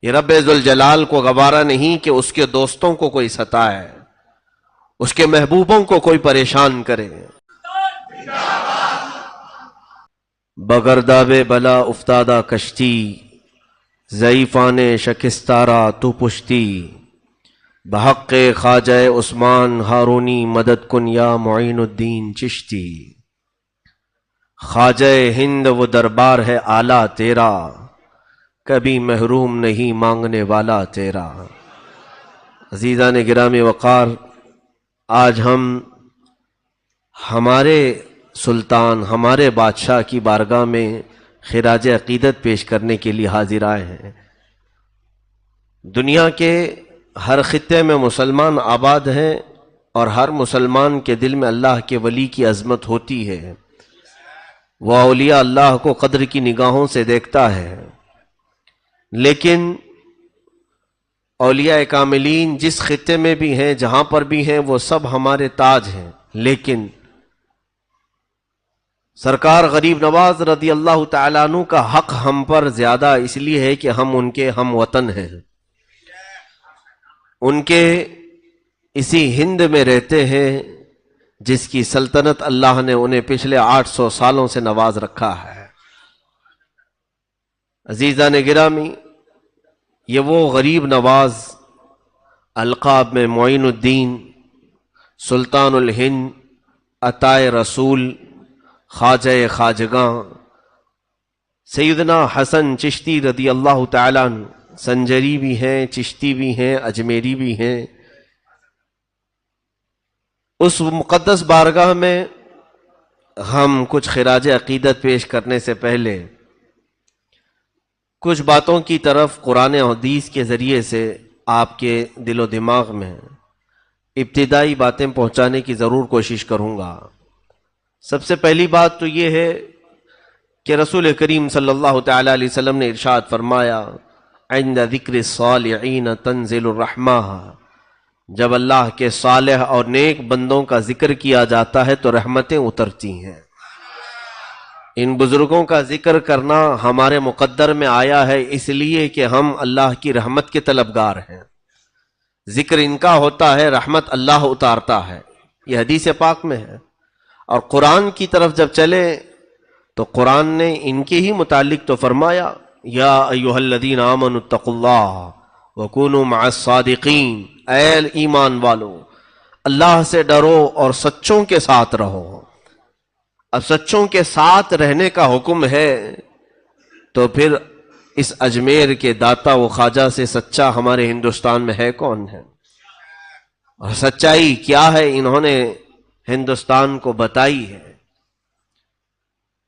یہ رب ذوالجلال کو گوارا نہیں کہ اس کے دوستوں کو کوئی ستائے، اس کے محبوبوں کو کوئی پریشان کرے۔ بگرداب بلا افتادہ کشتی، ضعیفان شکستارا تو پشتی، بحق خواجہ عثمان ہارونی مدد کن یا معین الدین چشتی۔ خواجہ ہند وہ دربار ہے اعلیٰ تیرا، کبھی محروم نہیں مانگنے والا تیرا۔ عزیزان گرامی وقار، آج ہم ہمارے سلطان، ہمارے بادشاہ کی بارگاہ میں خراج عقیدت پیش کرنے کے لیے حاضر آئے ہیں۔ دنیا کے ہر خطے میں مسلمان آباد ہیں اور ہر مسلمان کے دل میں اللہ کے ولی کی عظمت ہوتی ہے۔ وہ اولیاء اللہ کو قدر کی نگاہوں سے دیکھتا ہے، لیکن اولیاء کاملین جس خطے میں بھی ہیں، جہاں پر بھی ہیں، وہ سب ہمارے تاج ہیں، لیکن سرکار غریب نواز رضی اللہ تعالیٰ عنہ کا حق ہم پر زیادہ اس لیے ہے کہ ہم ان کے ہم وطن ہیں، ان کے اسی ہند میں رہتے ہیں جس کی سلطنت اللہ نے انہیں پچھلے 800 سالوں سے نواز رکھا ہے۔ عزیزان گرامی، یہ وہ غریب نواز القاب میں معین الدین، سلطان الہند، عطائے رسول، خواجہ خواجگاں سیدنا حسن چشتی رضی اللہ تعالیٰ عنہ، سنجری بھی ہیں، چشتی بھی ہیں، اجمیری بھی ہیں۔ اس مقدس بارگاہ میں ہم کچھ خراج عقیدت پیش کرنے سے پہلے کچھ باتوں کی طرف قرآن و حدیث کے ذریعے سے آپ کے دل و دماغ میں ابتدائی باتیں پہنچانے کی ضرور کوشش کروں گا۔ سب سے پہلی بات تو یہ ہے کہ رسول کریم صلی اللہ تعالی علیہ وسلم نے ارشاد فرمایا، عند ذکر الصالحین تنزل الرحمہ، جب اللہ کے صالح اور نیک بندوں کا ذکر کیا جاتا ہے تو رحمتیں اترتی ہیں۔ ان بزرگوں کا ذکر کرنا ہمارے مقدر میں آیا ہے اس لیے کہ ہم اللہ کی رحمت کے طلبگار ہیں۔ ذکر ان کا ہوتا ہے، رحمت اللہ اتارتا ہے، یہ حدیث پاک میں ہے۔ اور قرآن کی طرف جب چلے تو قرآن نے ان کے ہی متعلق تو فرمایا، یا ایھا الذین آمنوا اتقوا اللہ وکونوا مع الصادقین، اے ایمان والو اللہ سے ڈرو اور سچوں کے ساتھ رہو۔ اب سچوں کے ساتھ رہنے کا حکم ہے تو پھر اس اجمیر کے داتا و خواجہ سے سچا ہمارے ہندوستان میں ہے کون ہے؟ اور سچائی کیا ہے انہوں نے ہندوستان کو بتائی ہے۔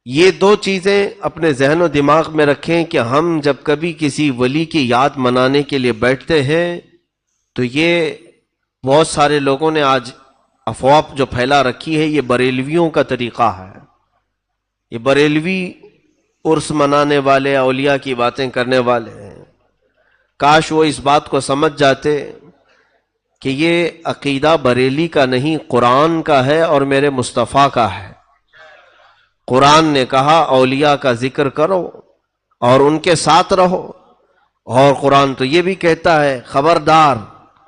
یہ دو چیزیں اپنے ذہن و دماغ میں رکھیں کہ ہم جب کبھی کسی ولی کی یاد منانے کے لیے بیٹھتے ہیں تو یہ بہت سارے لوگوں نے آج افواہ جو پھیلا رکھی ہے، یہ بریلویوں کا طریقہ ہے۔ یہ بریلوی عرس منانے والے، اولیاء کی باتیں کرنے والے ہیں۔ کاش وہ اس بات کو سمجھ جاتے کہ یہ عقیدہ بریلی کا نہیں، قرآن کا ہے اور میرے مصطفیٰ کا ہے۔ قرآن نے کہا اولیاء کا ذکر کرو اور ان کے ساتھ رہو، اور قرآن تو یہ بھی کہتا ہے خبردار،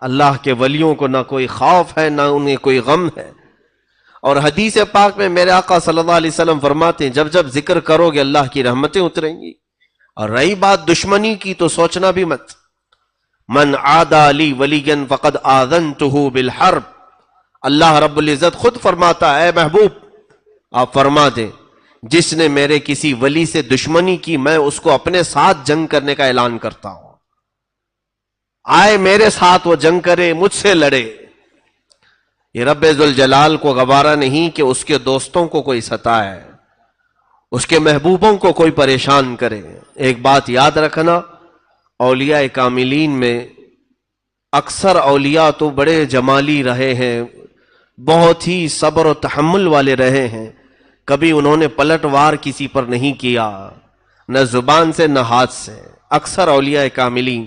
اللہ کے ولیوں کو نہ کوئی خوف ہے نہ انہیں کوئی غم ہے۔ اور حدیث پاک میں میرے آقا صلی اللہ علیہ وسلم فرماتے ہیں جب جب ذکر کرو گے اللہ کی رحمتیں اتریں گی۔ اور رہی بات دشمنی کی تو سوچنا بھی مت، من عادى لی ولیا فقد آذنته بالحرب، اللہ رب العزت خود فرماتا ہے، اے محبوب آپ فرما دیں جس نے میرے کسی ولی سے دشمنی کی میں اس کو اپنے ساتھ جنگ کرنے کا اعلان کرتا ہوں۔ آئے میرے ساتھ وہ جنگ کرے، مجھ سے لڑے۔ یہ رب ذوالجلال کو گوارا نہیں کہ اس کے دوستوں کو کوئی ستائے، اس کے محبوبوں کو کوئی پریشان کرے۔ ایک بات یاد رکھنا، اولیاء کاملین میں اکثر اولیاء تو بڑے جمالی رہے ہیں، بہت ہی صبر و تحمل والے رہے ہیں، کبھی انہوں نے پلٹ وار کسی پر نہیں کیا، نہ زبان سے نہ ہاتھ سے، اکثر اولیاء کاملین۔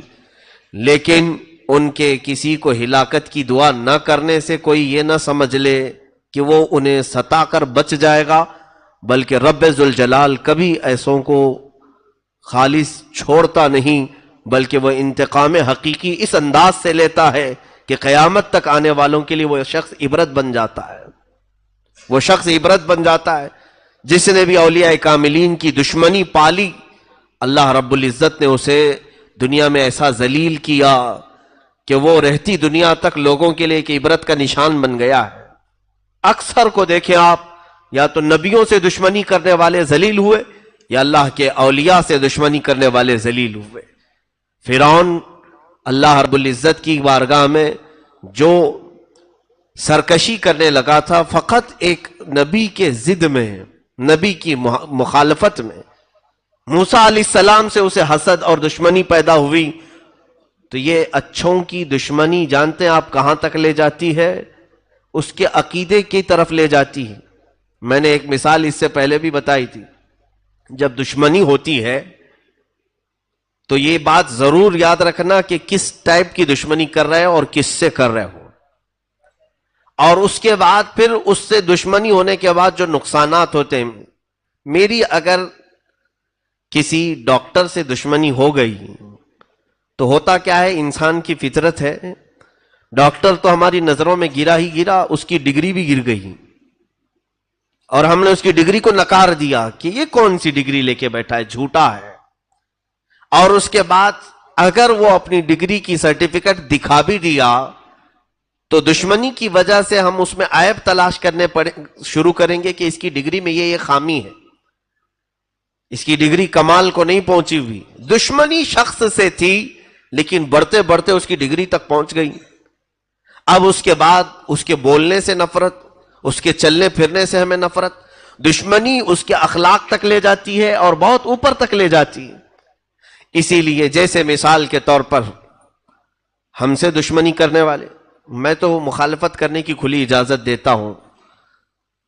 لیکن ان کے کسی کو ہلاکت کی دعا نہ کرنے سے کوئی یہ نہ سمجھ لے کہ وہ انہیں ستا کر بچ جائے گا، بلکہ رب ذوالجلال کبھی ایسوں کو خالص چھوڑتا نہیں، بلکہ وہ انتقام حقیقی اس انداز سے لیتا ہے کہ قیامت تک آنے والوں کے لیے وہ شخص عبرت بن جاتا ہے. وہ شخص عبرت بن جاتا ہے. جس نے بھی اولیاء کاملین کی دشمنی پالی، اللہ رب العزت نے اسے دنیا میں ایسا ذلیل کیا کہ وہ رہتی دنیا تک لوگوں کے لیے ایک عبرت کا نشان بن گیا ہے. اکثر کو دیکھیں آپ، یا تو نبیوں سے دشمنی کرنے والے ذلیل ہوئے یا اللہ کے اولیاء سے دشمنی کرنے والے ذلیل ہوئے. فرعون اللہ رب العزت کی بارگاہ میں جو سرکشی کرنے لگا تھا فقط ایک نبی کے ضد میں، نبی کی مخالفت میں. موسیٰ علیہ السلام سے اسے حسد اور دشمنی پیدا ہوئی. تو یہ اچھوں کی دشمنی جانتے ہیں آپ کہاں تک لے جاتی ہے؟ اس کے عقیدے کی طرف لے جاتی ہے. میں نے ایک مثال اس سے پہلے بھی بتائی تھی. جب دشمنی ہوتی ہے تو یہ بات ضرور یاد رکھنا کہ کس ٹائپ کی دشمنی کر رہے ہو اور کس سے کر رہے ہو، اور اس کے بعد پھر اس سے دشمنی ہونے کے بعد جو نقصانات ہوتے ہیں. میری اگر کسی ڈاکٹر سے دشمنی ہو گئی تو ہوتا کیا ہے، انسان کی فطرت ہے، ڈاکٹر تو ہماری نظروں میں گرا ہی گرا، اس کی ڈگری بھی گر گئی اور ہم نے اس کی ڈگری کو نکار دیا کہ یہ کون سی ڈگری لے کے بیٹھا ہے، جھوٹا ہے. اور اس کے بعد اگر وہ اپنی ڈگری کی سرٹیفکیٹ دکھا بھی دیا تو دشمنی کی وجہ سے ہم اس میں عیب تلاش کرنے شروع کریں گے کہ اس کی ڈگری میں یہ خامی ہے، اس کی ڈگری کمال کو نہیں پہنچی ہوئی. دشمنی شخص سے تھی لیکن بڑھتے بڑھتے اس کی ڈگری تک پہنچ گئی. اب اس کے بعد اس کے بولنے سے نفرت، اس کے چلنے پھرنے سے ہمیں نفرت. دشمنی اس کے اخلاق تک لے جاتی ہے اور بہت اوپر تک لے جاتی ہے. اسی لیے جیسے مثال کے طور پر ہم سے دشمنی کرنے والے، میں تو مخالفت کرنے کی کھلی اجازت دیتا ہوں.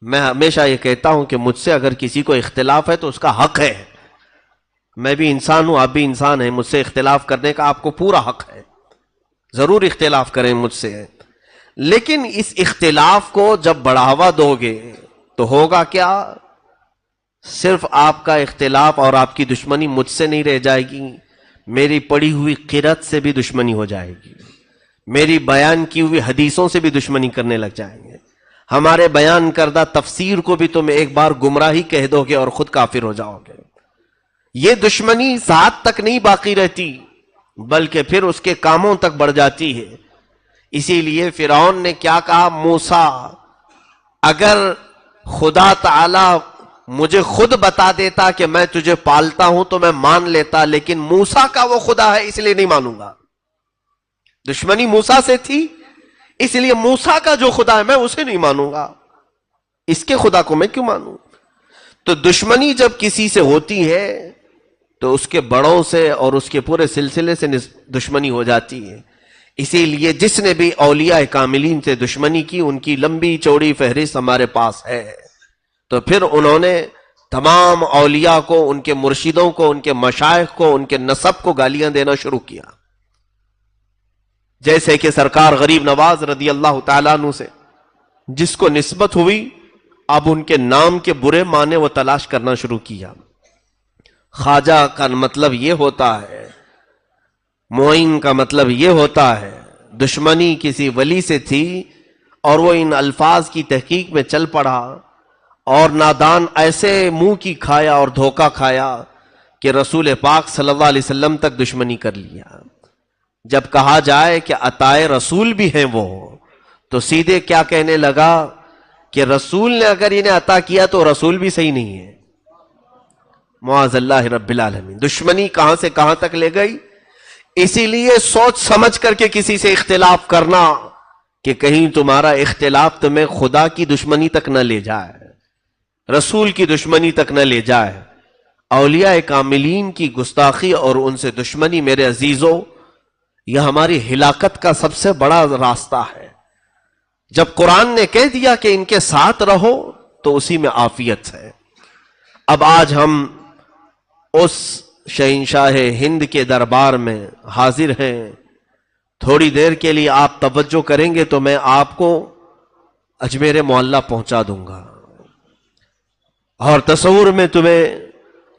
میں ہمیشہ یہ کہتا ہوں کہ مجھ سے اگر کسی کو اختلاف ہے تو اس کا حق ہے. میں بھی انسان ہوں، آپ بھی انسان ہیں، مجھ سے اختلاف کرنے کا آپ کو پورا حق ہے. ضرور اختلاف کریں مجھ سے، لیکن اس اختلاف کو جب بڑھاوا دو گے تو ہوگا کیا؟ صرف آپ کا اختلاف اور آپ کی دشمنی مجھ سے نہیں رہ جائے گی، میری پڑھی ہوئی قرأت سے بھی دشمنی ہو جائے گی، میری بیان کی ہوئی حدیثوں سے بھی دشمنی کرنے لگ جائیں گے. ہمارے بیان کردہ تفسیر کو بھی تم ایک بار گمراہی کہہ دو گے اور خود کافر ہو جاؤ گے. یہ دشمنی ذات تک نہیں باقی رہتی بلکہ پھر اس کے کاموں تک بڑھ جاتی ہے. اسی لیے فرعون نے کیا کہا، موسیٰ اگر خدا تعالی مجھے خود بتا دیتا کہ میں تجھے پالتا ہوں تو میں مان لیتا، لیکن موسیٰ کا وہ خدا ہے اس لیے نہیں مانوں گا. دشمنی موسیٰ سے تھی اس لیے موسیٰ کا جو خدا ہے میں اسے نہیں مانوں گا، اس کے خدا کو میں کیوں مانوں. تو دشمنی جب کسی سے ہوتی ہے تو اس کے بڑوں سے اور اس کے پورے سلسلے سے دشمنی ہو جاتی ہے. اسی لیے جس نے بھی اولیاء کاملین سے دشمنی کی ان کی لمبی چوڑی فہرست ہمارے پاس ہے. تو پھر انہوں نے تمام اولیاء کو، ان کے مرشدوں کو، ان کے مشائخ کو، ان کے نسب کو گالیاں دینا شروع کیا. جیسے کہ سرکار غریب نواز رضی اللہ تعالیٰ عنہ سے جس کو نسبت ہوئی، اب ان کے نام کے برے معنی وہ تلاش کرنا شروع کیا. خواجہ کا مطلب یہ ہوتا ہے، معین کا مطلب یہ ہوتا ہے. دشمنی کسی ولی سے تھی اور وہ ان الفاظ کی تحقیق میں چل پڑا اور نادان ایسے منہ کی کھایا اور دھوکہ کھایا کہ رسول پاک صلی اللہ علیہ وسلم تک دشمنی کر لیا. جب کہا جائے کہ عطائے رسول بھی ہیں وہ، تو سیدھے کیا کہنے لگا کہ رسول نے اگر انہیں عطا کیا تو رسول بھی صحیح نہیں ہے. معاذ اللہ رب العالمین. دشمنی کہاں سے کہاں تک لے گئی. اسی لیے سوچ سمجھ کر کے کسی سے اختلاف کرنا کہ کہیں تمہارا اختلاف تمہیں خدا کی دشمنی تک نہ لے جائے، رسول کی دشمنی تک نہ لے جائے. اولیاء کاملین کی گستاخی اور ان سے دشمنی میرے عزیزوں یہ ہماری ہلاکت کا سب سے بڑا راستہ ہے. جب قرآن نے کہہ دیا کہ ان کے ساتھ رہو تو اسی میں عافیت ہے. اب آج ہم اس شہنشاہ ہند کے دربار میں حاضر ہیں. تھوڑی دیر کے لیے آپ توجہ کریں گے تو میں آپ کو اجمیر معلیٰ پہنچا دوں گا اور تصور میں تمہیں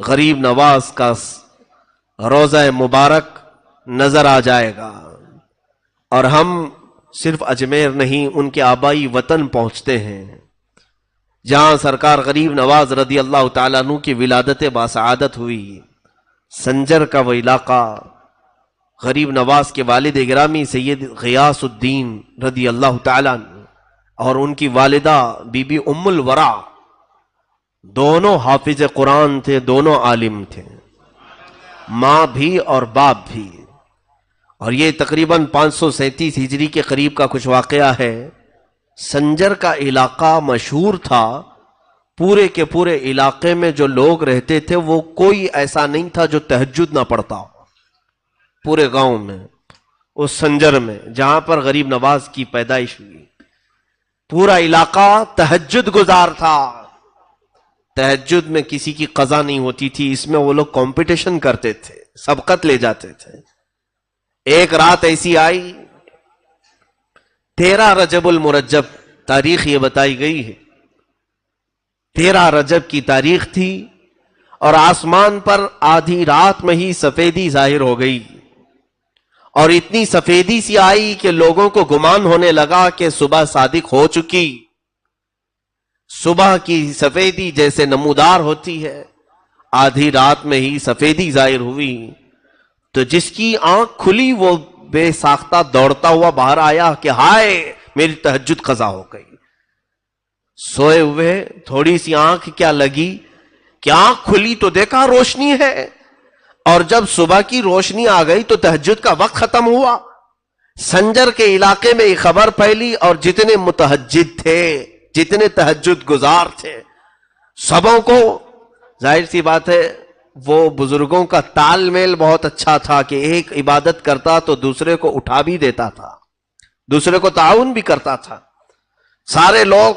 غریب نواز کا روضہ مبارک نظر آ جائے گا. اور ہم صرف اجمیر نہیں، ان کے آبائی وطن پہنچتے ہیں جہاں سرکار غریب نواز رضی اللہ تعالیٰ عنہ کی ولادت باسعادت ہوئی. سنجر کا وہ علاقہ، غریب نواز کے والد گرامی سید غیاث الدین رضی اللہ تعالیٰ عنہ اور ان کی والدہ بی بی ام الورا، دونوں حافظ قرآن تھے، دونوں عالم تھے، ماں بھی اور باپ بھی. اور یہ تقریباً 537 ہجری کے قریب کا کچھ واقعہ ہے. سنجر کا علاقہ مشہور تھا، پورے کے پورے علاقے میں جو لوگ رہتے تھے وہ کوئی ایسا نہیں تھا جو تہجد نہ پڑھتا ہو. پورے گاؤں میں، اس سنجر میں جہاں پر غریب نواز کی پیدائش ہوئی، پورا علاقہ تہجد گزار تھا. تہجد میں کسی کی قضا نہیں ہوتی تھی، اس میں وہ لوگ کمپٹیشن کرتے تھے، سبقت لے جاتے تھے. ایک رات ایسی آئی، 13 رجب المرجب تاریخ یہ بتائی گئی ہے، 13 رجب کی تاریخ تھی، اور آسمان پر آدھی رات میں ہی سفیدی ظاہر ہو گئی، اور اتنی سفیدی سی آئی کہ لوگوں کو گمان ہونے لگا کہ صبح صادق ہو چکی. صبح کی سفیدی جیسے نمودار ہوتی ہے، آدھی رات میں ہی سفیدی ظاہر ہوئی. تو جس کی آنکھ کھلی وہ بے ساختہ دوڑتا ہوا باہر آیا کہ ہائے میری تہجد قضا ہو گئی. سوئے ہوئے تھوڑی سی آنکھ کیا لگی کہ آنکھ کھلی تو دیکھا روشنی ہے، اور جب صبح کی روشنی آ گئی تو تہجد کا وقت ختم ہوا. سنجر کے علاقے میں یہ خبر پھیلی، اور جتنے متہجد تھے، جتنے تہجد گزار تھے، سبوں کو، ظاہر سی بات ہے وہ بزرگوں کا تال میل بہت اچھا تھا کہ ایک عبادت کرتا تو دوسرے کو اٹھا بھی دیتا تھا، دوسرے کو تعاون بھی کرتا تھا. سارے لوگ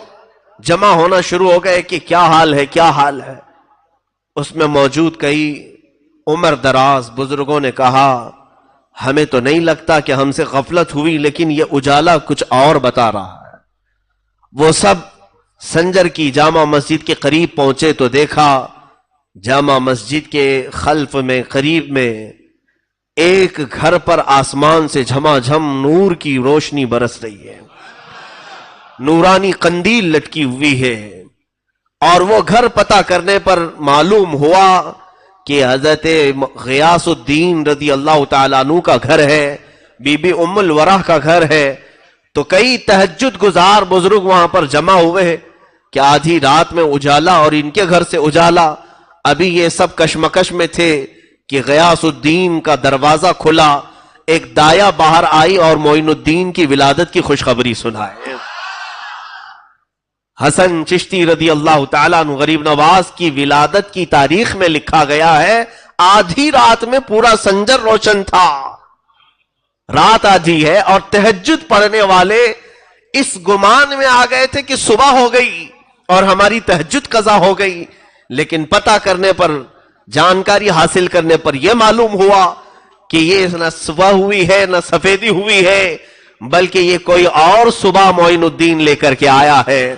جمع ہونا شروع ہو گئے کہ کیا حال ہے، کیا حال ہے. اس میں موجود کئی عمر دراز بزرگوں نے کہا ہمیں تو نہیں لگتا کہ ہم سے غفلت ہوئی، لیکن یہ اجالا کچھ اور بتا رہا ہے. وہ سب سنجر کی جامع مسجد کے قریب پہنچے تو دیکھا جامع مسجد کے خلف میں قریب میں ایک گھر پر آسمان سے جھما جھم نور کی روشنی برس رہی ہے، نورانی قندیل لٹکی ہوئی ہے. اور وہ گھر پتہ کرنے پر معلوم ہوا کہ حضرت غیاث الدین رضی اللہ تعالیٰ عنہ کا گھر ہے، بی بی ام الورا کا گھر ہے. تو کئی تہجد گزار بزرگ وہاں پر جمع ہوئے کہ آدھی رات میں اجالا اور ان کے گھر سے اجالا. ابھی یہ سب کشمکش میں تھے کہ غیاث الدین کا دروازہ کھلا، ایک دایا باہر آئی اور معین الدین کی ولادت کی خوشخبری سنائے. حسن چشتی رضی اللہ تعالیٰ عنہ غریب نواز کی ولادت کی تاریخ میں لکھا گیا ہے آدھی رات میں پورا سنجر روشن تھا. رات آدھی ہے اور تہجد پڑھنے والے اس گمان میں آ گئے تھے کہ صبح ہو گئی اور ہماری تہجد قضا ہو گئی. لیکن پتہ کرنے پر، جانکاری حاصل کرنے پر یہ معلوم ہوا کہ یہ نہ صبح ہوئی ہے نہ سفیدی ہوئی ہے، بلکہ یہ کوئی اور صبح معین الدین لے کر کے آیا ہے.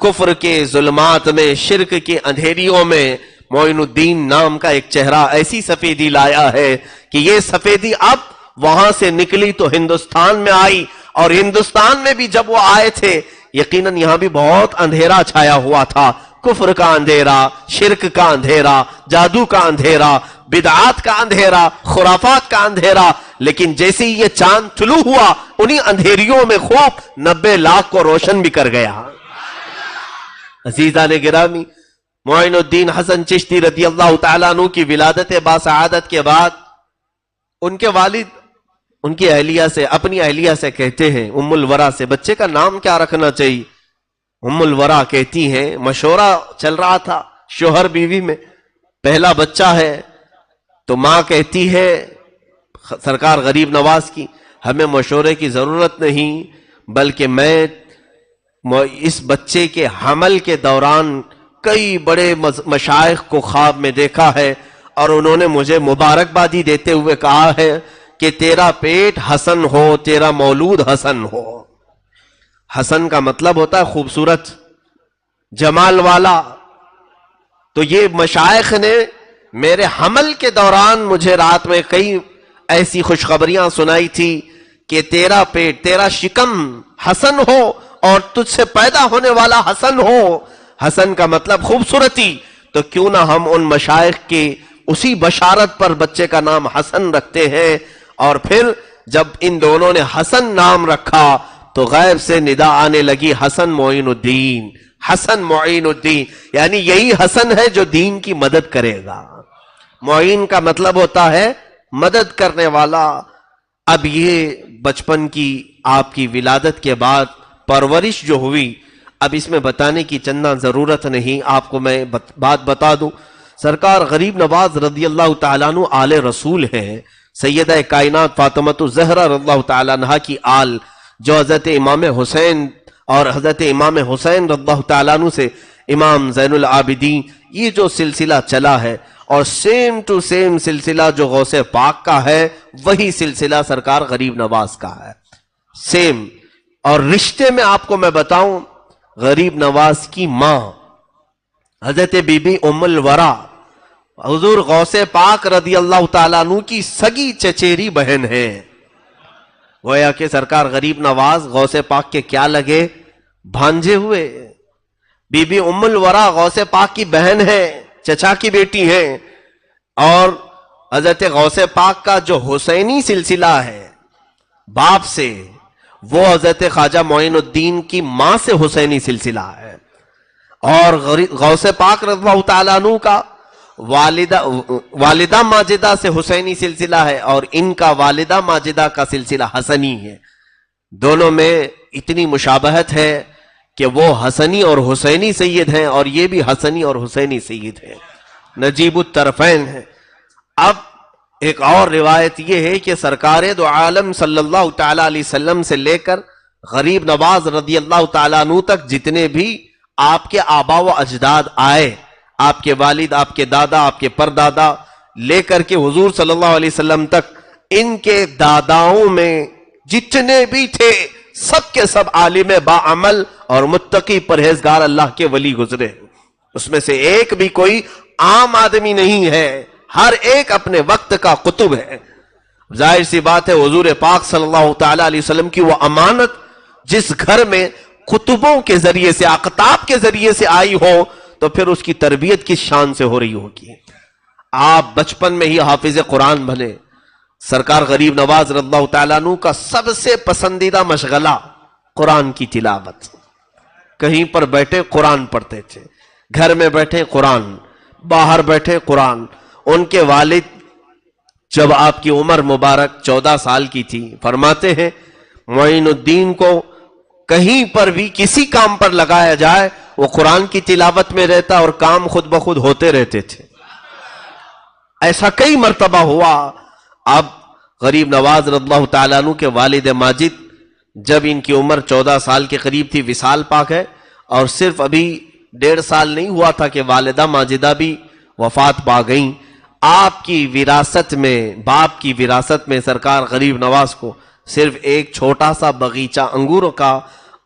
کفر کے ظلمات میں، شرک کے اندھیریوں میں معین الدین نام کا ایک چہرہ ایسی سفیدی لایا ہے کہ یہ سفیدی اب وہاں سے نکلی تو ہندوستان میں آئی. اور ہندوستان میں بھی جب وہ آئے تھے یقیناً یہاں بھی بہت اندھیرا چھایا ہوا تھا، کفر کا اندھیرا، شرک کا اندھیرا، جادو کا اندھیرا، بدعات کا اندھیرا، خرافات کا اندھیرا. لیکن جیسے ہی یہ چاند طلوع ہوا انہی اندھیریوں میں خوب 90 لاکھ کو روشن بھی کر گیا. عزیزان گرامی، معین الدین حسن چشتی رضی اللہ تعالیٰ عنہ کی ولادت باسعادت کے بعد ان کے والد ان کی اہلیہ سے، اپنی اہلیہ سے کہتے ہیں، ام الورا سے، بچے کا نام کیا رکھنا چاہیے؟ ام الورا کہتی ہیں، مشورہ چل رہا تھا شوہر بیوی میں، پہلا بچہ ہے تو ماں کہتی ہے سرکار غریب نواز کی ہمیں مشورے کی ضرورت نہیں، بلکہ میں اس بچے کے حمل کے دوران کئی بڑے مشائخ کو خواب میں دیکھا ہے اور انہوں نے مجھے مبارکبادی دیتے ہوئے کہا ہے کہ تیرا پیٹ حسن ہو، تیرا مولود حسن ہو. حسن کا مطلب ہوتا ہے خوبصورت، جمال والا. تو یہ مشائخ نے میرے حمل کے دوران مجھے رات میں کئی ایسی خوشخبریاں سنائی تھی کہ تیرا پیٹ، تیرا شکم حسن ہو اور تجھ سے پیدا ہونے والا حسن ہو، حسن کا مطلب خوبصورتی، تو کیوں نہ ہم ان مشائخ کی اسی بشارت پر بچے کا نام حسن رکھتے ہیں۔ اور پھر جب ان دونوں نے حسن نام رکھا تو غیب سے ندا آنے لگی حسن معین الدین، حسن معین الدین، یعنی یہی حسن ہے جو دین کی مدد کرے گا۔ معین کا مطلب ہوتا ہے مدد کرنے والا۔ اب یہ بچپن کی آپ کی ولادت کے بعد پرورش جو ہوئی، اب اس میں بتانے کی چندہ ضرورت نہیں، آپ کو میں بات بتا دوں۔ سرکار غریب نواز رضی اللہ تعالیٰ عنہ آل رسول ہیں، سیدہ کائنات فاطمۃ الزہرا رضی اللہ تعالیٰ عنہ کی آل، جو حضرت امام حسین اور حضرت امام حسین رضی اللہ تعالیٰ عنہ سے امام زین العابدین، یہ جو سلسلہ چلا ہے، اور سیم ٹو سیم سلسلہ جو غوث پاک کا ہے وہی سلسلہ سرکار غریب نواز کا ہے، سیم۔ اور رشتے میں آپ کو میں بتاؤں، غریب نواز کی ماں حضرت بی بی ام الورا حضور غوث پاک رضی اللہ تعالیٰ عنہ کی سگی چچیری بہن ہے۔ گویا کہ سرکار غریب نواز غوث پاک کے کیا لگے؟ بھانجے ہوئے۔ بی بی ام الورا غوث پاک کی بہن ہے، چچا کی بیٹی ہیں، اور حضرت غوث پاک کا جو حسینی سلسلہ ہے باپ سے، وہ حضرت خواجہ معین الدین کی ماں سے حسینی سلسلہ ہے۔ اور غوث پاک رضی اللہ تعالیٰ عنہ کا والدہ ماجدہ سے حسینی سلسلہ ہے، اور ان کا والدہ ماجدہ کا سلسلہ حسنی ہے۔ دونوں میں اتنی مشابہت ہے کہ وہ حسنی اور حسینی سید ہیں، اور یہ بھی حسنی اور حسینی سید ہیں، نجیب الطرفین ہیں۔ اب ایک اور روایت یہ ہے کہ سرکار دو عالم صلی اللہ تعالیٰ علیہ وسلم سے لے کر غریب نواز رضی اللہ تعالیٰ عنہ تک جتنے بھی آپ کے آبا و اجداد آئے، آپ کے والد، آپ کے دادا، آپ کے پردادا، لے کر کے حضور صلی اللہ علیہ وسلم تک، ان کے داداؤں میں جتنے بھی تھے سب کے سب عالم باعمل اور متقی پرہیزگار اللہ کے ولی گزرے، اس میں سے ایک بھی کوئی عام آدمی نہیں ہے، ہر ایک اپنے وقت کا قطب ہے۔ ظاہر سی بات ہے حضور پاک صلی اللہ تعالیٰ علیہ وسلم کی وہ امانت جس گھر میں قطبوں کے ذریعے سے، اقطاب کے ذریعے سے آئی ہو، تو پھر اس کی تربیت کس شان سے ہو رہی ہوگی۔ آپ بچپن میں ہی حافظ قرآن بنے۔ سرکار غریب نواز رضی اللہ تعالیٰ عنہ کا سب سے پسندیدہ مشغلہ قرآن کی تلاوت، کہیں پر بیٹھے قرآن پڑھتے تھے، گھر میں بیٹھے قرآن، باہر بیٹھے قرآن۔ ان کے والد جب آپ کی عمر مبارک 14 سال کی تھی، فرماتے ہیں معین الدین کو کہیں پر بھی کسی کام پر لگایا جائے وہ قرآن کی تلاوت میں رہتا اور کام خود بخود ہوتے رہتے تھے۔ ایسا کئی مرتبہ ہوا۔ اب غریب نواز رضی اللہ تعالیٰ عنہ کے والد ماجد جب ان کی عمر 14 سال کے قریب تھی، وصال پاک ہے، اور صرف ابھی 1.5 سال نہیں ہوا تھا کہ والدہ ماجدہ بھی وفات پا گئیں۔ آپ کی وراثت میں، باپ کی وراثت میں سرکار غریب نواز کو صرف ایک چھوٹا سا باغیچہ انگوروں کا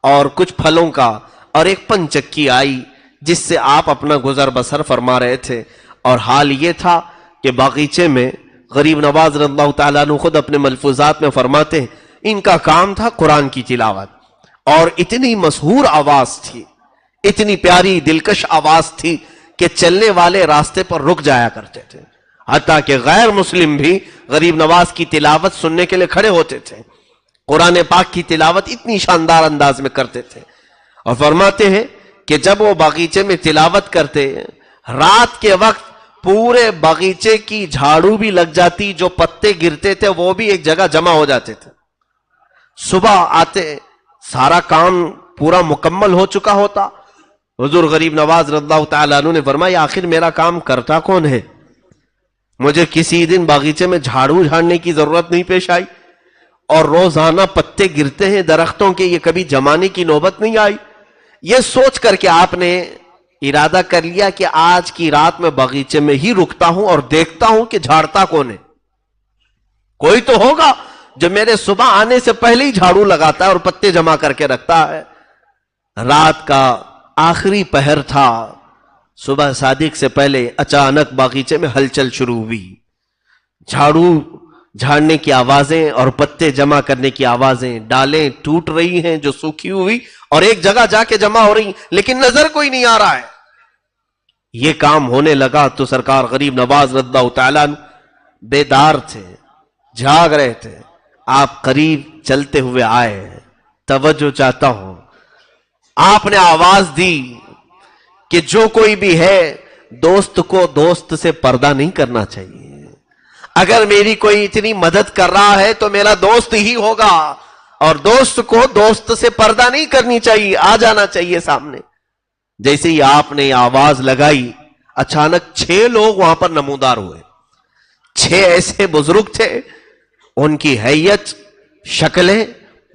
اور کچھ پھلوں کا اور ایک پنچکی آئی، جس سے آپ اپنا گزر بسر فرما رہے تھے۔ اور حال یہ تھا کہ باغیچے میں غریب نواز رضی اللہ تعالیٰ عنہ خود اپنے ملفوظات میں فرماتے ہیں ان کا کام تھا قرآن کی تلاوت، اور اتنی مسحور آواز تھی، اتنی پیاری دلکش آواز تھی کہ چلنے والے راستے پر رک جایا کرتے تھے، حتیٰ کہ غیر مسلم بھی غریب نواز کی تلاوت سننے کے لیے کھڑے ہوتے تھے۔ قرآن پاک کی تلاوت اتنی شاندار انداز میں کرتے تھے، اور فرماتے ہیں کہ جب وہ باغیچے میں تلاوت کرتے، رات کے وقت پورے باغیچے کی جھاڑو بھی لگ جاتی، جو پتے گرتے تھے وہ بھی ایک جگہ جمع ہو جاتے تھے۔ صبح آتے سارا کام پورا مکمل ہو چکا ہوتا۔ حضور غریب نواز رضی اللہ تعالیٰ عنہ نے فرمایا آخر میرا کام کرتا کون ہے؟ مجھے کسی دن باغیچے میں جھاڑو جھاڑنے کی ضرورت نہیں پیش آئی، اور روزانہ پتے گرتے ہیں درختوں کے، یہ کبھی جمانے کی نوبت نہیں آئی۔ یہ سوچ کر کے آپ نے ارادہ کر لیا کہ آج کی رات میں باغیچے میں ہی رکتا ہوں اور دیکھتا ہوں کہ جھاڑتا کون ہے، کوئی تو ہوگا جو میرے صبح آنے سے پہلے ہی جھاڑو لگاتا ہے اور پتے جمع کر کے رکھتا ہے۔ رات کا آخری پہر تھا، صبح صادق سے پہلے اچانک باغیچے میں ہلچل شروع ہوئی، جھاڑو جھاڑنے کی آوازیں اور پتے جمع کرنے کی آوازیں، ڈالیں ٹوٹ رہی ہیں جو سوکھی ہوئی اور ایک جگہ جا کے جمع ہو رہی، لیکن نظر کوئی نہیں آ رہا ہے۔ یہ کام ہونے لگا تو سرکار غریب نواز رضی اللہ تعالیٰ بیدار تھے، جاگ رہے تھے۔ آپ قریب چلتے ہوئے آئے، توجہ چاہتا ہوں، آپ نے آواز دی کہ جو کوئی بھی ہے دوست کو دوست سے پردہ نہیں کرنا چاہیے۔ اگر میری کوئی اتنی مدد کر رہا ہے تو میرا دوست ہی ہوگا، اور دوست کو دوست سے پردہ نہیں کرنی چاہیے، آ جانا چاہیے سامنے۔ جیسے ہی آپ نے آواز لگائی، اچانک 6 لوگ وہاں پر نمودار ہوئے۔ 6 ایسے بزرگ تھے، ان کی حیت، شکلیں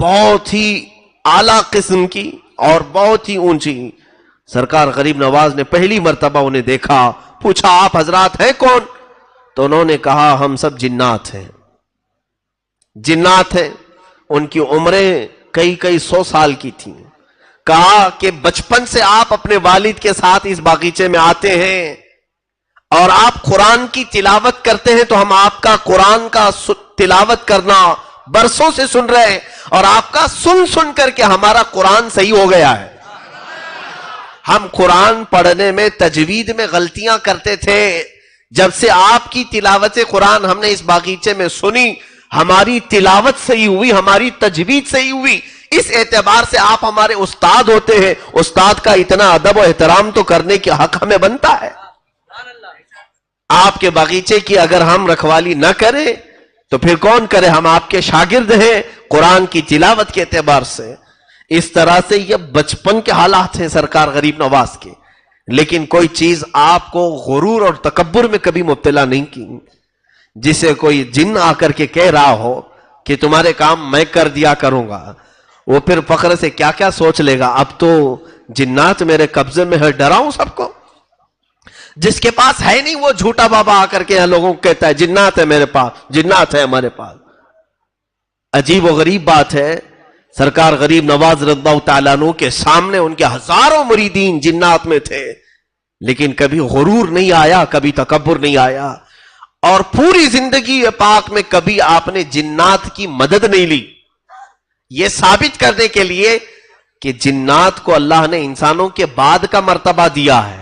بہت ہی اعلیٰ قسم کی اور بہت ہی اونچی۔ سرکار غریب نواز نے پہلی مرتبہ انہیں دیکھا، پوچھا آپ حضرات ہیں کون؟ تو انہوں نے کہا ہم سب جنات ہیں، جنات ہیں۔ ان کی عمریں کئی 100 سال کی تھیں۔ کہا کہ بچپن سے آپ اپنے والد کے ساتھ اس باغیچے میں آتے ہیں اور آپ قرآن کی تلاوت کرتے ہیں، تو ہم آپ کا قرآن کا تلاوت کرنا برسوں سے سن رہے ہیں، اور آپ کا سن کر کے ہمارا قرآن صحیح ہو گیا ہے۔ ہم قرآن پڑھنے میں تجوید میں غلطیاں کرتے تھے، جب سے آپ کی تلاوت قرآن ہم نے اس باغیچے میں سنی، ہماری تلاوت صحیح ہوئی، ہماری تجوید صحیح ہوئی۔ اس اعتبار سے آپ ہمارے استاد ہوتے ہیں، استاد کا اتنا ادب و احترام تو کرنے کے حق ہمیں بنتا ہے۔ آپ کے باغیچے کی اگر ہم رکھوالی نہ کریں تو پھر کون کرے؟ ہم آپ کے شاگرد ہیں قرآن کی تلاوت کے اعتبار سے۔ اس طرح سے یہ بچپن کے حالات ہیں سرکار غریب نواز کے، لیکن کوئی چیز آپ کو غرور اور تکبر میں کبھی مبتلا نہیں کی۔ جسے کوئی جن آ کر کے کہہ رہا ہو کہ تمہارے کام میں کر دیا کروں گا، وہ پھر فخر سے کیا کیا سوچ لے گا، اب تو جنات میرے قبضے میں ہے، ڈراؤں سب کو۔ جس کے پاس ہے نہیں وہ جھوٹا بابا آ کر کے یہاں لوگوں کو کہتا ہے جنات ہے میرے پاس، جنات ہے ہمارے پاس۔ عجیب و غریب بات ہے، سرکار غریب نواز رضی اللہ تعالیٰ عنہ کے سامنے ان کے ہزاروں مریدین جنات میں تھے، لیکن کبھی غرور نہیں آیا، کبھی تکبر نہیں آیا، اور پوری زندگی پاک میں کبھی آپ نے جنات کی مدد نہیں لی، یہ ثابت کرنے کے لیے کہ جنات کو اللہ نے انسانوں کے بعد کا مرتبہ دیا ہے۔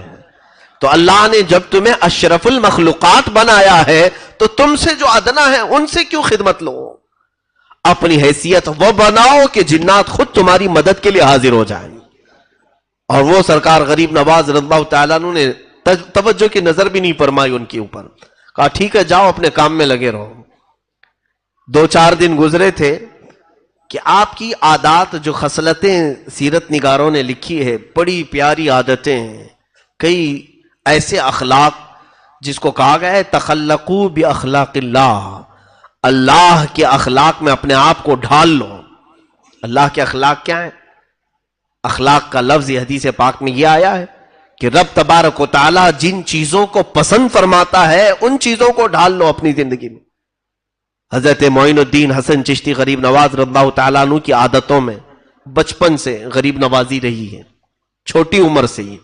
تو اللہ نے جب تمہیں اشرف المخلوقات بنایا ہے تو تم سے جو ادنا ہے ان سے کیوں خدمت لو؟ اپنی حیثیت وہ بناؤ کہ جنات خود تمہاری مدد کے لیے حاضر ہو جائیں۔ اور وہ سرکار غریب نواز رضی اللہ تعالیٰ عنہ نے توجہ کی نظر بھی نہیں فرمائی ان کے اوپر، کہا ٹھیک ہے جاؤ اپنے کام میں لگے رہو۔ 2-4 دن گزرے تھے کہ آپ کی عادات، جو خصلتیں سیرت نگاروں نے لکھی ہے، بڑی پیاری عادتیں ہیں، کئی ایسے اخلاق جس کو کہا گیا ہے تخلقوا باخلاق اللہ، اللہ کے اخلاق میں اپنے آپ کو ڈھال لو۔ اللہ کے اخلاق کیا ہیں؟ اخلاق کا لفظ یہ حدیث پاک میں یہ آیا ہے کہ رب تبارک و تعالی جن چیزوں کو پسند فرماتا ہے ان چیزوں کو ڈھال لو اپنی زندگی میں۔ حضرت معین الدین حسن چشتی غریب نواز رضی اللہ تعالیٰ عنہ کی عادتوں میں بچپن سے غریب نوازی رہی ہے، چھوٹی عمر سے ہی،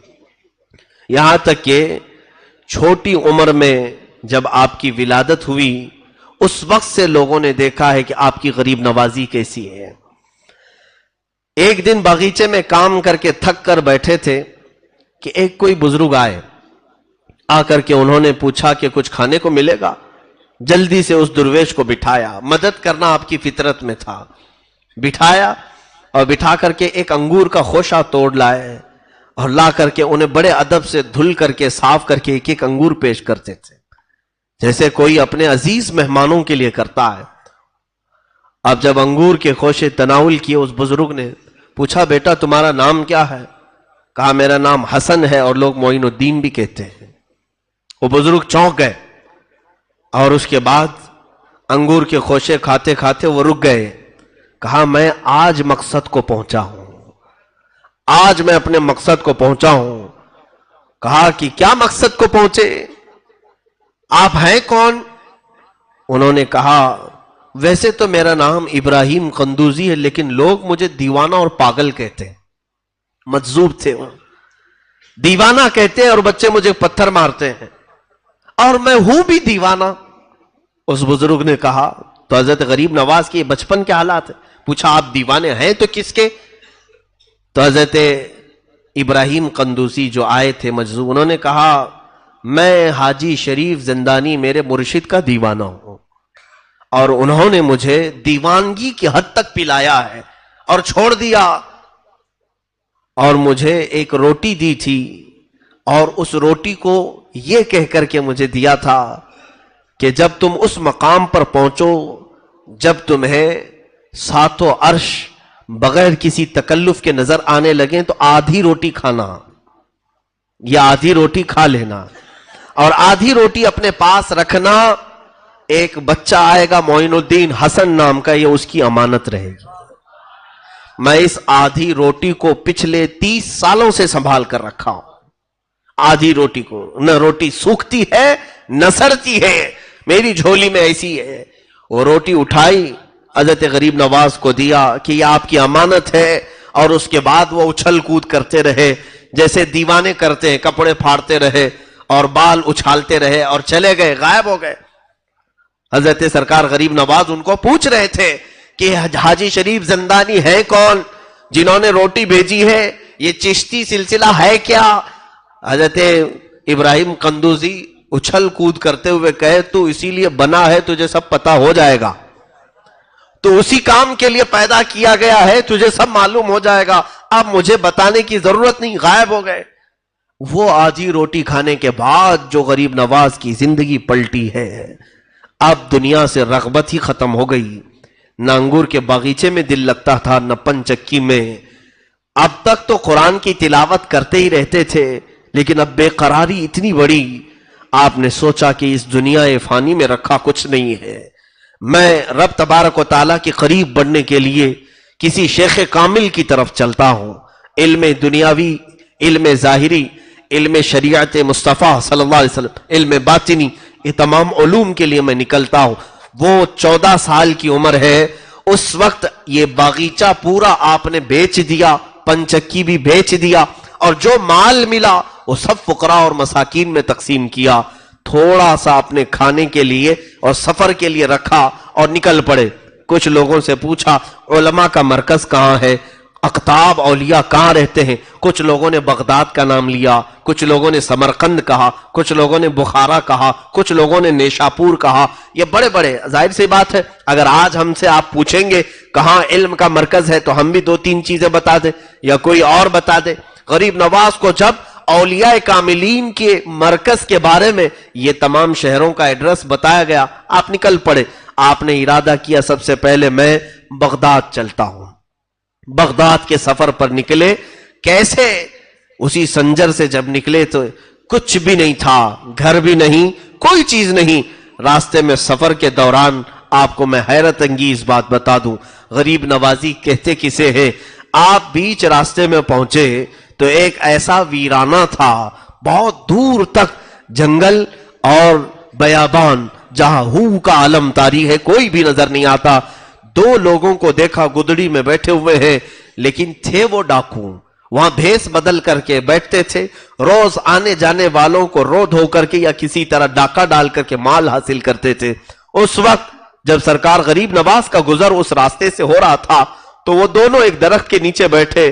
یہاں تک کہ چھوٹی عمر میں جب آپ کی ولادت ہوئی اس وقت سے لوگوں نے دیکھا ہے کہ آپ کی غریب نوازی کیسی ہے۔ ایک دن باغیچے میں کام کر کے تھک کر بیٹھے تھے کہ ایک کوئی بزرگ آئے، آ کر کے انہوں نے پوچھا کہ کچھ کھانے کو ملے گا؟ جلدی سے اس درویش کو بٹھایا، مدد کرنا آپ کی فطرت میں تھا، بٹھایا اور بٹھا کر کے ایک انگور کا خوشہ توڑ لائے اور لا کر کے انہیں بڑے ادب سے دھل کر کے صاف کر کے ایک ایک انگور پیش کرتے تھے، جیسے کوئی اپنے عزیز مہمانوں کے لیے کرتا ہے۔ اب جب انگور کے خوشے تناول کیے، اس بزرگ نے پوچھا بیٹا تمہارا نام کیا ہے؟ کہا میرا نام حسن ہے اور لوگ معین الدین بھی کہتے ہیں۔ وہ بزرگ چونک گئے اور اس کے بعد انگور کے خوشے کھاتے کھاتے وہ رک گئے۔ کہا میں آج مقصد کو پہنچا ہوں، آج میں اپنے مقصد کو پہنچا ہوں۔ کہا کہ کیا مقصد کو پہنچے؟ آپ ہیں کون؟ انہوں نے کہا ویسے تو میرا نام ابراہیم قندوزی ہے، لیکن لوگ مجھے دیوانہ اور پاگل کہتے ہیں، مجذوب تھے وہ، دیوانہ کہتے ہیں اور بچے مجھے پتھر مارتے ہیں، اور میں ہوں بھی دیوانہ۔ اس بزرگ نے کہا تو حضرت غریب نواز کے بچپن کے حالات ہیں. پوچھا آپ دیوانے ہیں تو کس کے؟ تو حضرت ابراہیم قندوسی جو آئے تھے مجذوب، انہوں نے کہا میں حاجی شریف زندانی میرے مرشد کا دیوانہ ہوں، اور انہوں نے مجھے دیوانگی کی حد تک پلایا ہے اور چھوڑ دیا، اور مجھے ایک روٹی دی تھی، اور اس روٹی کو یہ کہہ کر کے مجھے دیا تھا کہ جب تم اس مقام پر پہنچو جب تمہیں ساتوں عرش بغیر کسی تکلف کے نظر آنے لگیں تو آدھی روٹی کھانا یا آدھی روٹی کھا لینا، اور آدھی روٹی اپنے پاس رکھنا. ایک بچہ آئے گا معین الدین حسن نام کا، یہ اس کی امانت رہے گی. میں اس آدھی روٹی کو پچھلے 30 سالوں سے سنبھال کر رکھا ہوں. آدھی روٹی کو، نہ روٹی سوکھتی ہے نہ سڑتی ہے، میری جھولی میں ایسی ہے. وہ روٹی اٹھائی حضرت غریب نواز کو دیا کہ یہ آپ کی امانت ہے، اور اس کے بعد وہ اچھل کود کرتے رہے جیسے دیوانے کرتے ہیں، کپڑے پھاڑتے رہے اور بال اچھالتے رہے اور چلے گئے، غائب ہو گئے. حضرت سرکار غریب نواز ان کو پوچھ رہے تھے کہ حاجی شریف زندانی ہے کون جنہوں نے روٹی بھیجی ہے؟ یہ چشتی سلسلہ ہے کیا؟ حضرت ابراہیم قندوزی اچھل کود کرتے ہوئے کہے تو اسی لیے بنا ہے تجھے سب پتا ہو جائے گا، تو اسی کام کے لیے پیدا کیا گیا ہے، تجھے سب معلوم ہو جائے گا، اب مجھے بتانے کی ضرورت نہیں. غائب ہو گئے. وہ آدھی روٹی کھانے کے بعد جو غریب نواز کی زندگی پلٹی ہے، اب دنیا سے رغبت ہی ختم ہو گئی. نہ انگور کے باغیچے میں دل لگتا تھا نہ پنچکی میں. اب تک تو قرآن کی تلاوت کرتے ہی رہتے تھے، لیکن اب بے قراری اتنی بڑی، آپ نے سوچا کہ اس دنیا فانی میں رکھا کچھ نہیں ہے، میں رب تبارک و تعالیٰ کے قریب بڑھنے کے لیے کسی شیخ کامل کی طرف چلتا ہوں. علم دنیاوی، علم ظاہری، علم شریعت مصطفیٰ صلی اللہ علیہ وسلم، علم باطنی، یہ تمام علوم کے لیے میں نکلتا ہوں. وہ 14 سال کی عمر ہے، اس وقت یہ باغیچہ پورا آپ نے بیچ دیا، پنچکی بھی بیچ دیا، اور جو مال ملا وہ سب فقراء اور مساکین میں تقسیم کیا. تھوڑا سا اپنے کھانے کے لیے اور سفر کے لیے رکھا اور نکل پڑے. کچھ لوگوں سے پوچھا علماء کا مرکز کہاں ہے، اقطاب اولیاء کہاں رہتے ہیں؟ کچھ لوگوں نے بغداد کا نام لیا، کچھ لوگوں نے سمرقند کہا، کچھ لوگوں نے بخارا کہا، کچھ لوگوں نے نیشاپور کہا. یہ بڑے بڑے، ظاہر سی بات ہے اگر آج ہم سے آپ پوچھیں گے کہاں علم کا مرکز ہے تو ہم بھی 2-3 چیزیں بتا دیں یا کوئی اور بتا دے. غریب نواز کو جب اولیاء کاملین کے مرکز کے بارے میں یہ تمام شہروں کا ایڈریس بتایا گیا، آپ نکل پڑے. آپ نے ارادہ کیا سب سے پہلے میں بغداد چلتا ہوں. بغداد کے سفر پر نکلے. کیسے؟ اسی سنجر سے جب نکلے تو کچھ بھی نہیں تھا، گھر بھی نہیں، کوئی چیز نہیں. راستے میں سفر کے دوران آپ کو میں حیرت انگیز بات بتا دوں، غریب نوازی کہتے کسے ہیں. آپ بیچ راستے میں پہنچے تو ایک ایسا ویرانہ تھا، بہت دور تک جنگل اور بیابان، جہاں ہو کا عالم طاری ہے، کوئی بھی نظر نہیں آتا. 2 لوگوں کو دیکھا گدڑی میں بیٹھے ہوئے ہیں، لیکن تھے وہ ڈاکو. وہاں بھیس بدل کر کے بیٹھتے تھے، روز آنے جانے والوں کو رو دھو کر کے یا کسی طرح ڈاکہ ڈال کر کے مال حاصل کرتے تھے. اس وقت جب سرکار غریب نواز کا گزر اس راستے سے ہو رہا تھا تو وہ دونوں ایک درخت کے نیچے بیٹھے